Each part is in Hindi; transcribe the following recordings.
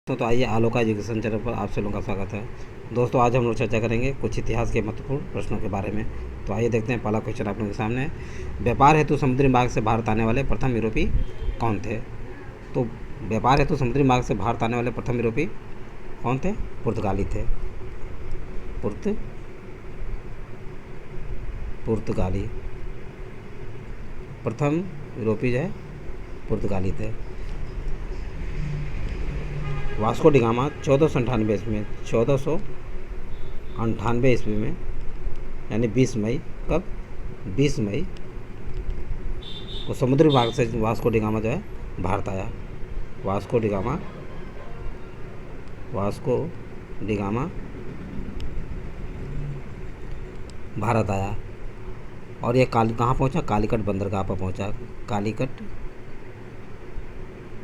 तो आइए आलोका एजुकेशन चैनल पर आप सभी लोगों का स्वागत है। दोस्तों आज हम लोग चर्चा करेंगे कुछ इतिहास के महत्वपूर्ण प्रश्नों के बारे में। तो आइए देखते हैं, पहला क्वेश्चन आप लोगों के सामने है। व्यापार हेतु समुद्री मार्ग से भारत आने वाले प्रथम यूरोपीय कौन थे? तो व्यापार हेतु समुद्री मार्ग से भारत आने वाले प्रथम यूरोपीय कौन थे? पुर्तगाली थे। पुर्तगाली प्रथम यूरोपीय जो है पुर्तगाली थे। वास्को डी गामा 1498 ईस्वी में यानी 20 मई, कब 20 मई को समुद्री मार्ग से वास्को डी गामा जो है भारत आया। वास्को डी गामा भारत आया और ये कहाँ पहुंचा? कालीकट बंदरगाह पर पहुंचा।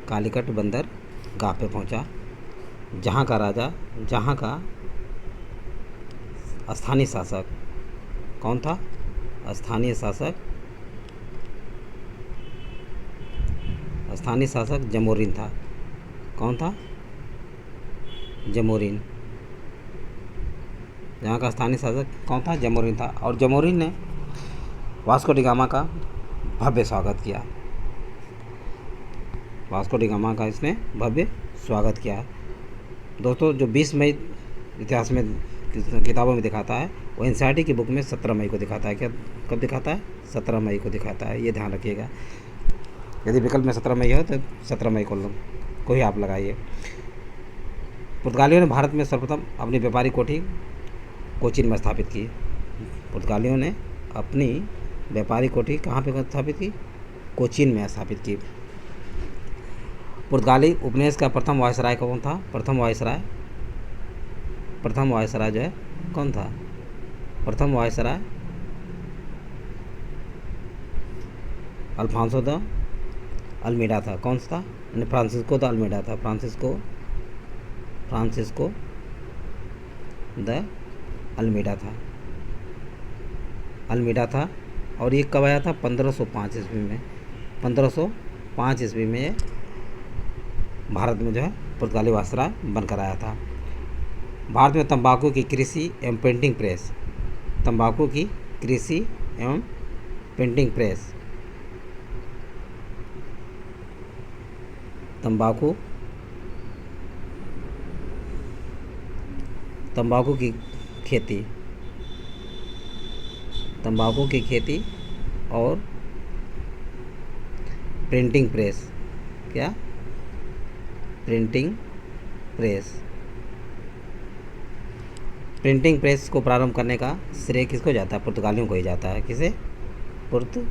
कालीकट बंदरगाह पे पहुंचा, जहाँ का स्थानीय शासक कौन था? स्थानीय शासक जमोरिन था। कौन था? जमोरिन। यहाँ का स्थानीय शासक कौन था? जमोरिन था। और जमोरिन ने वास्को डी गामा का भव्य स्वागत किया। वास्को डी गामा का इसने भव्य स्वागत किया। दोस्तों जो 20 मई इतिहास में किताबों में दिखाता है, वो एनसीईआरटी की बुक में 17 मई को दिखाता है। क्या कब दिखाता है? 17 मई को दिखाता है। ये ध्यान रखिएगा। यदि विकल्प में 17 मई हो तो 17 मई को ही आप लगाइए। पुर्तगालियों ने भारत में सर्वप्रथम अपनी व्यापारिक कोठी कोचीन में स्थापित की। पुर्तगालियों ने अपनी व्यापारिक कोठी कहाँ पे स्थापित की? कोचीन में स्थापित की। पुर्तगाली उपनिवेश का प्रथम वायसराय कौन था? प्रथम वायसराय जो है कौन था? प्रथम वायसराय अल्फांसो द अल्मीडा था। कौन सा था? यानी फ्रांसिस्को द अल्मीडा था। फ्रांसिस्को द अल्मीडा था। और ये कब आया था? 1505 ईस्वी में। 1505 ईस्वी में भारत में जो है पुर्तगाली वायसराय बनकर आया था। भारत में तंबाकू की कृषि एवं पेंटिंग प्रेस तंबाकू की खेती और प्रिंटिंग प्रेस को प्रारंभ करने का श्रेय किसको जाता है? पुर्तगालियों को ही जाता है। किसे? पुर्तगालियों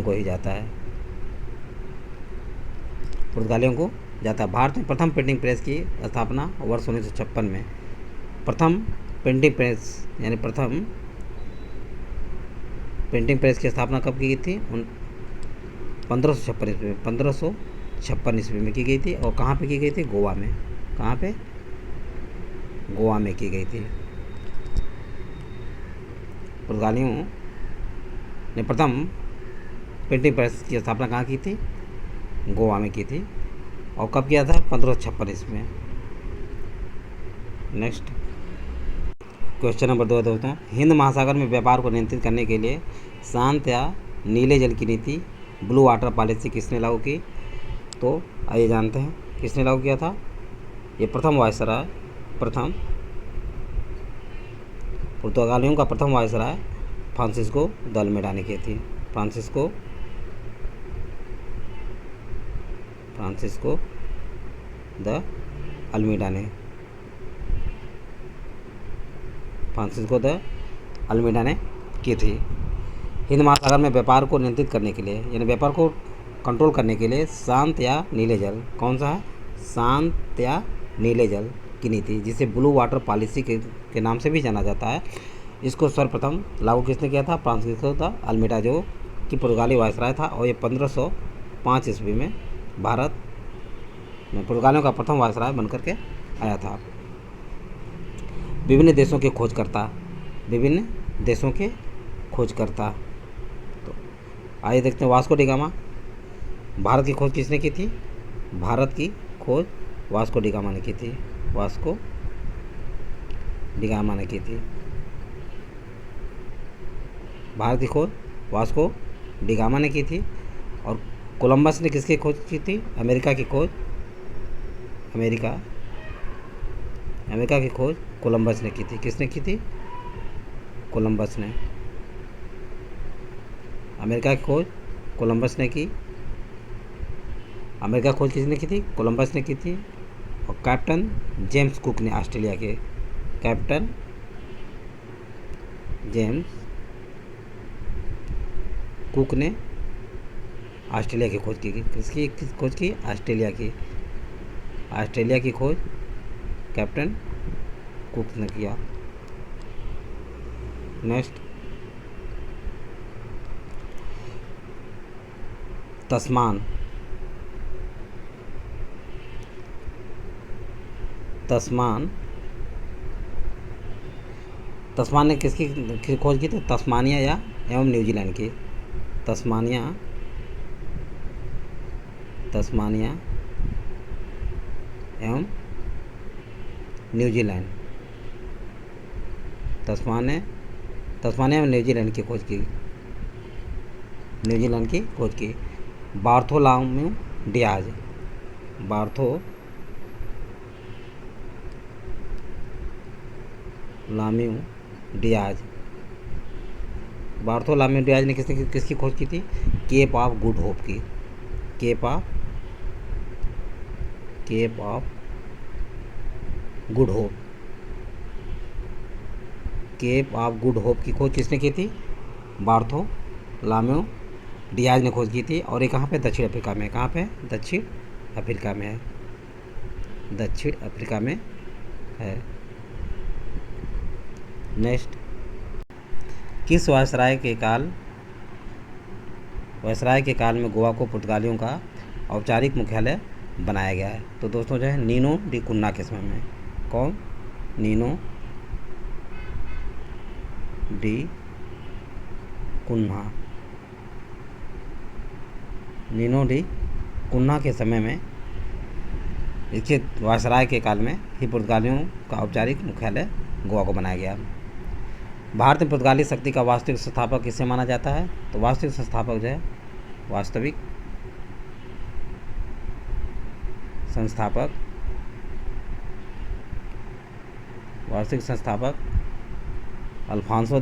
को ही जाता है। भारत में प्रथम प्रिंटिंग प्रेस की स्थापना वर्ष 1956 में। प्रथम प्रिंटिंग प्रेस की स्थापना कब की गई थी? 1556 ईस्वी में की गई थी। और कहाँ पे की गई थी? गोवा में। कहाँ पे? गोवा में की गई थी। पुर्तगालियों ने प्रथम प्रिंटिंग प्रेस की स्थापना कहाँ की थी? गोवा में की थी। और कब किया था? 1556 ईस्वी में। नेक्स्ट क्वेश्चन नंबर 2 दोस्तों, हिंद महासागर में व्यापार को नियंत्रित करने के लिए शांत या नीले जल की नीति ब्लू वाटर पॉलिसी किसने लागू की? तो आइए जानते हैं किसने लागू किया था। ये पुर्तगालियों का प्रथम वायसराय फ्रांसिस्को द अल्मीडा ने की थी। फ्रांसिस्को द अल्मीडा ने की थी। हिंद महासागर में व्यापार को नियंत्रित करने के लिए, यानी व्यापार को कंट्रोल करने के लिए शांत या नीले जल, कौन सा है? शांत या नीले जल की नीति, जिसे ब्लू वाटर पॉलिसी के नाम से भी जाना जाता है, इसको सर्वप्रथम लागू किसने किया था? फ्रांसिस्को द अल्मीडा, जो कि पुर्तगाली वायसराय था। और ये 1505 ईस्वी में भारत में पुर्तगालियों का प्रथम वायसराय बनकर के आया था। विभिन्न देशों के खोजकर्ता। तो आइए देखते हैं, वास्को डी गामा भारत की खोज किसने की थी? भारत की खोज वास्को डी गामा ने की थी। वास्को डी गामा ने की थी। भारत की खोज वास्को डी गामा ने की थी। और कोलंबस ने किसकी खोज की थी? अमेरिका की खोज, अमेरिका की खोज कोलंबस ने की थी। किसने की थी? कोलंबस ने। अमेरिका की खोज कोलंबस ने की। अमेरिका खोज किसने की थी? कोलंबस ने की थी। और कैप्टन जेम्स कुक ने ऑस्ट्रेलिया के, कैप्टन जेम्स कुक ने ऑस्ट्रेलिया की खोज की। किसकी खोज की? ऑस्ट्रेलिया की। ऑस्ट्रेलिया की खोज कैप्टन कुक ने किया। नेक्स्ट, तस्मान। तस्मान ने किसकी खोज की थी? तस्मानिया या एवं न्यूजीलैंड की। तस्मानिया एवं न्यूजीलैंड। तस्मानिया एवं न्यूजीलैंड की खोज की। न्यूजीलैंड की खोज की। Bartholomew Diaz. बार्थोलोम्यू डियाज ने किसकी खोज की थी? केप ऑफ गुड होप की। Cape of Good Hope. Cape of Good Hope की खोज किसने की थी? बार्थोलोम्यू डियाज ने खोज की थी। और ये कहाँ पे? दक्षिण अफ्रीका में। कहाँ पे? दक्षिण अफ्रीका में है। दक्षिण अफ्रीका में है। नेक्स्ट, किस वायसराय के काल में गोवा को पुर्तगालियों का औपचारिक मुख्यालय बनाया गया है? तो दोस्तों जो है नीनो डी कुन्ना के समय में। कौन? Nuno da Cunha. Nuno da Cunha के समय में इसके वायसराय के काल में ही पुर्तगालियों का औपचारिक मुख्यालय गोवा को बनाया गया। भारत में पुर्तगाली शक्ति का वास्तविक संस्थापक किसे माना जाता है? तो वास्तविक संस्थापक जो है वास्तविक संस्थापक अल्फांसो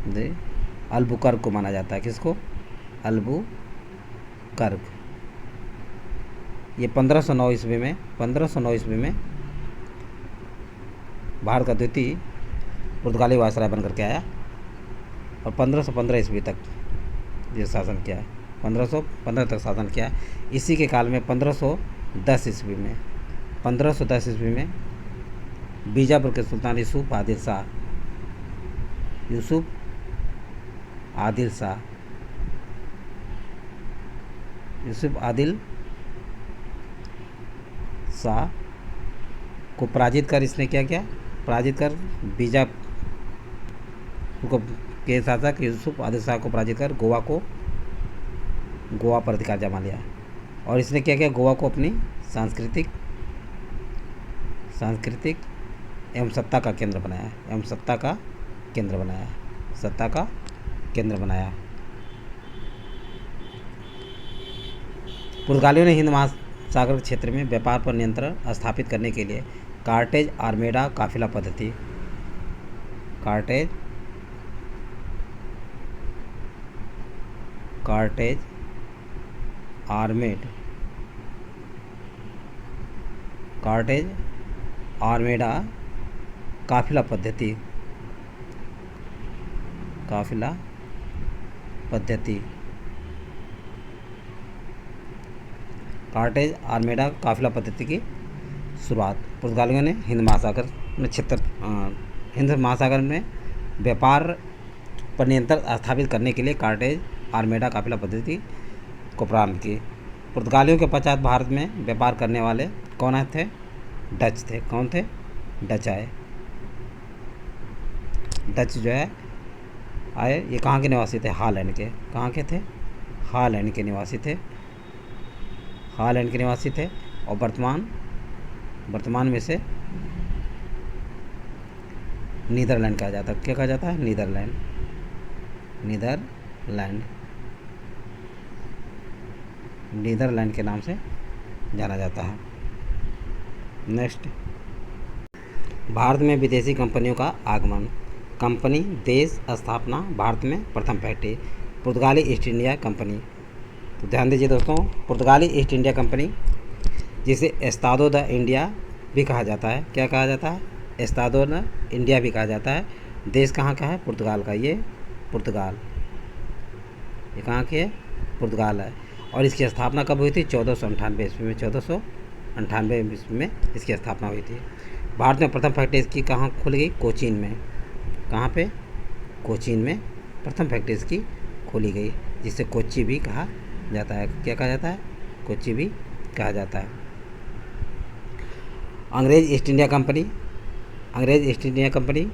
दे अल्बुकर्क को माना जाता है। किसको? अल्बुकर्क। ये 1509 ईस्वी में भारत का द्वितीय पुर्तगाली वायसराय बनकर के आया और 1515 ईस्वी तक ये शासन किया। 1515 तक शासन किया। इसी के काल में 1510 ईस्वी में बीजापुर के सुल्तान यूसुफ आदिल शाह को पराजित कर इसने क्या किया? बीजापुर के शासक यूसुफ आदिल शाह को पराजित कर गोवा पर अधिकार जमा लिया। और इसने क्या किया? गोवा को अपनी सांस्कृतिक एवं सत्ता का केंद्र बनाया। पुर्तगालियों ने हिंद महासागर क्षेत्र में व्यापार पर नियंत्रण स्थापित करने के लिए कार्टेज आर्मेडा काफिला पद्धति आर्मेडा काफिला पद्धति कार्टेज आर्मेडा काफिला पद्धति की शुरुआत पुर्तगालियों ने हिंद महासागर में व्यापार पर नियंत्रण स्थापित करने के लिए कार्टेज आर्मेडा काफिला पद्धति को प्रारंभ की। पुर्तगालियों के पश्चात भारत में व्यापार करने वाले कौन आए थे? डच थे। कौन थे? डच आए। डच जो है आए। ये कहाँ के निवासी थे? हॉलैंड के। कहाँ के थे? हॉलैंड के निवासी थे। हॉलैंड के निवासी थे। और वर्तमान में से नीदरलैंड कहा जाता है। क्या कहा जाता है? नीदरलैंड। नीदरलैंड के नाम से जाना जाता है। नेक्स्ट, भारत में विदेशी कंपनियों का आगमन। कंपनी, देश, स्थापना। भारत में प्रथम फैक्ट्री पुर्तगाली ईस्ट इंडिया कंपनी। तो ध्यान दीजिए दोस्तों, पुर्तगाली ईस्ट इंडिया कंपनी, जिसे एस्तादो द इंडिया भी कहा जाता है। क्या कहा जाता है? एस्तादो द इंडिया भी कहा जाता है। देश कहाँ का है? पुर्तगाल का। ये पुर्तगाल, ये कहाँ की है? पुर्तगाल है। और इसकी स्थापना कब हुई थी? 1498 ईस्वी में। 1498 ईस्वी में इसकी स्थापना हुई थी। भारत में प्रथम फैक्ट्री इसकी कहाँ खुल गई? कोचीन में। कहाँ पे? कोचीन में प्रथम फैक्ट्री इसकी खोली गई, जिसे कोच्चि भी कहा जाता है। क्या कहा जाता है? कोच्चि भी कहा जाता है। अंग्रेज ईस्ट इंडिया कंपनी,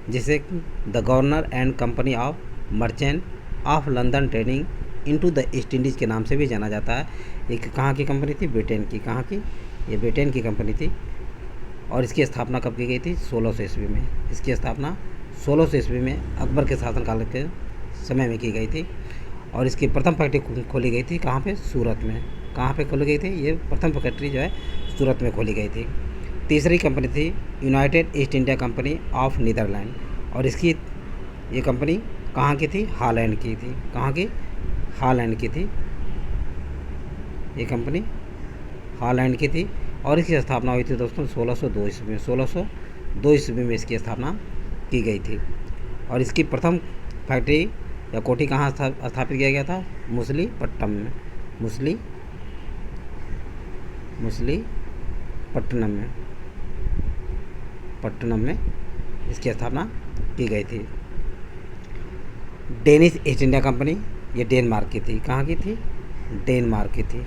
जिसे the governor and company of merchant of London trading into the east Indies के नाम से भी जाना जाता है। एक कहाँ की कंपनी थी? ब्रिटेन की। कहाँ की? ये ब्रिटेन की कंपनी थी। और इसकी स्थापना कब की गई थी? 1600 ईस्वी में। इसकी स्थापना 1600 ईस्वी में अकबर के शासनकाल के समय में की गई थी। और इसकी प्रथम फैक्ट्री खोली गई थी कहाँ पे? सूरत में। कहाँ पे खोली गई थी? ये प्रथम फैक्ट्री जो है सूरत में खोली गई थी। तीसरी कंपनी थी United East India Company of Netherland. और इसकी ये कंपनी कहाँ की थी? हॉलैंड की थी। कहाँ की? हॉलैंड की थी। ये कंपनी हॉलैंड की थी। और इसकी स्थापना हुई थी दोस्तों 1602 ईस्वी में। 1602 ईस्वी में इसकी स्थापना की गई थी। और इसकी प्रथम फैक्ट्री या कोठी कहाँ स्थापित किया गया था? मछलीपट्टनम में। पट्टनम में इसकी स्थापना की गई थी। डेनिश ईस्ट इंडिया कंपनी, ये डेनमार्क की थी। कहाँ की थी? डेनमार्क की थी।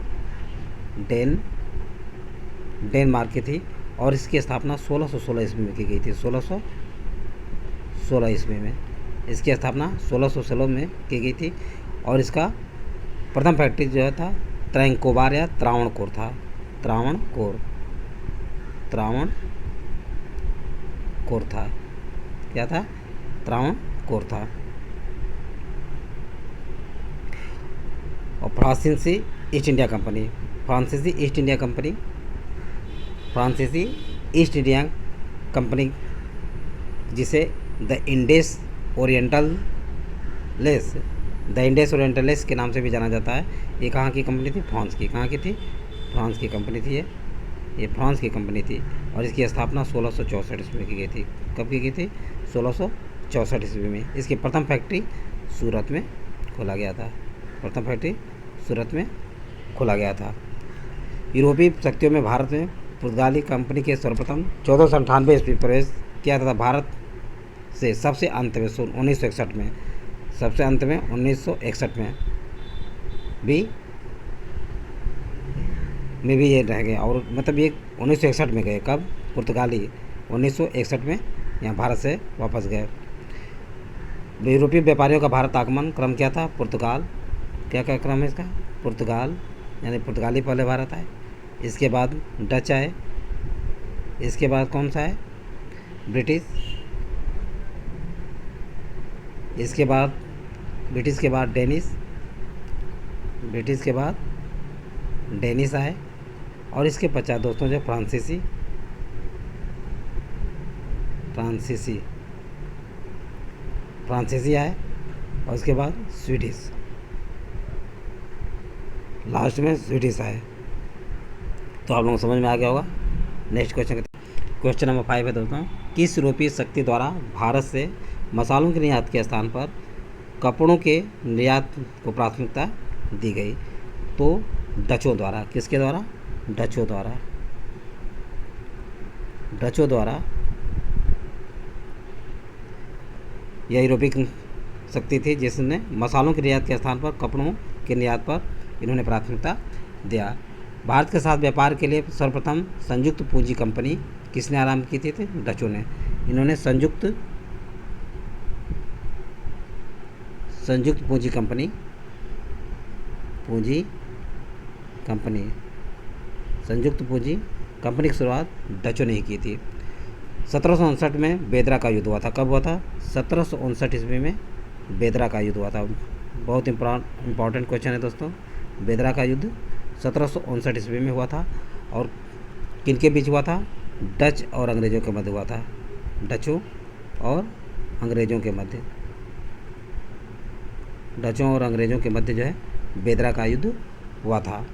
डेनमार्क की थी। और इसकी स्थापना 1616 ईस्वी में की गई थी। 1616 ईस्वी में इसकी स्थापना 1616 में की गई थी। और इसका प्रथम फैक्ट्री जो है था त्रैंकोबार या त्रावणकोर था। त्रावणकोर था। क्या था? त्रावणकोर था। और फ्रांसीसी ईस्ट इंडिया कंपनी, जिसे द इंडेस ओरिएंटलेस के नाम से भी जाना जाता है। ये कहाँ की कंपनी थी? फ्रांस की। कहाँ की थी? फ्रांस की कंपनी थी। ये फ्रांस की कंपनी थी। और इसकी स्थापना 1664 ईस्वी में की गई थी। कब की गई थी? 1664 ईस्वी में। इसकी प्रथम फैक्ट्री सूरत में खोला गया था। यूरोपीय शक्तियों में भारत में पुर्तगाली कंपनी के सर्वप्रथम 1498 ईस्वी प्रवेश किया तथा भारत से सबसे अंत में 1961 में भी ये रह गए। और मतलब ये 1961 में गए। कब? पुर्तगाली 1961 में यहाँ भारत से वापस गए। यूरोपीय व्यापारियों का भारत आगमन क्रम क्या था? पुर्तगाल। क्या क्रम है इसका? पुर्तगाल, यानी पुर्तगाली पहले भारत आए। इसके बाद डच आए। इसके बाद कौन सा है? ब्रिटिश। इसके बाद ब्रिटिश के बाद डेनिश आए। और इसके पश्चात दोस्तों जो फ्रांसीसी आए। और उसके बाद लास्ट में स्वीडिश आए। तो आप लोगों को समझ में आ गया होगा। नेक्स्ट क्वेश्चन नंबर 5 है दोस्तों, किस यूरोपीय शक्ति द्वारा भारत से मसालों के निर्यात के स्थान पर कपड़ों के निर्यात को प्राथमिकता दी गई? तो डचों द्वारा। किसके द्वारा? डचों द्वारा यह यूरोपीय शक्ति थी जिसने मसालों के निर्यात के स्थान पर कपड़ों के निर्यात पर इन्होंने प्राथमिकता दिया। भारत के साथ व्यापार के लिए सर्वप्रथम संयुक्त पूंजी कंपनी किसने आरंभ की थी? डचों ने। इन्होंने संयुक्त पूंजी कंपनी संयुक्त पूंजी कंपनी की शुरुआत डचों ने ही की थी। 1759 में बेदरा का युद्ध हुआ था। कब हुआ था? 1759 ईस्वी में बेदरा का युद्ध हुआ था। बहुत इम्पॉर्टेंट क्वेश्चन है दोस्तों। बेदरा का युद्ध 1759 ईस्वी में हुआ था और किनके बीच हुआ था? डच और अंग्रेज़ों के मध्य हुआ था। डचों और अंग्रेज़ों के मध्य, डचों और अंग्रेज़ों के मध्य जो है बेदरा का युद्ध हुआ था।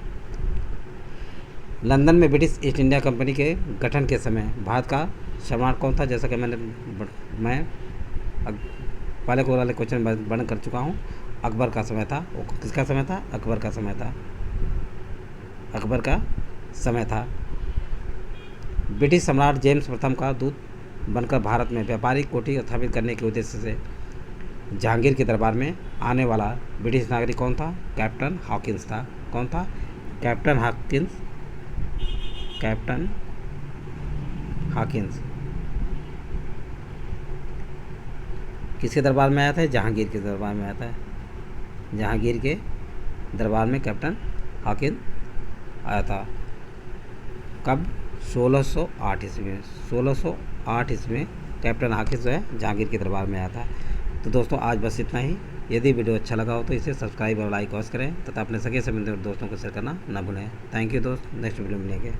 लंदन में ब्रिटिश ईस्ट इंडिया कंपनी के गठन के समय भारत का सम्राट कौन था? जैसा कि मैं पहले को वाले क्वेश्चन वर्णन कर चुका हूँ। अकबर का समय था। वो किसका समय था? अकबर का समय था। अकबर का समय था। ब्रिटिश सम्राट जेम्स प्रथम का दूत बनकर भारत में व्यापारिक कोठी स्थापित करने के उद्देश्य से जहांगीर के दरबार में आने वाला ब्रिटिश नागरिक कौन था? कैप्टन हॉकिंस था। कौन था? Captain Hawkins. कैप्टन हॉकिंस किसके दरबार में आया था? जहांगीर के दरबार में आया था। जहांगीर के दरबार में कैप्टन हॉकिंस आया था। कब? 1608 ईस्वी में। 1608 ईस्वी में कैप्टन हॉकिंस जो है जहांगीर के दरबार में आया था। तो दोस्तों आज बस इतना ही। यदि वीडियो अच्छा लगा हो तो इसे सब्सक्राइब और लाइक अवश्य करें तथा अपने सगे संबंधी और दोस्तों को शेयर करना न भूलें। थैंक यू दोस्त। नेक्स्ट वीडियो मिलेंगे।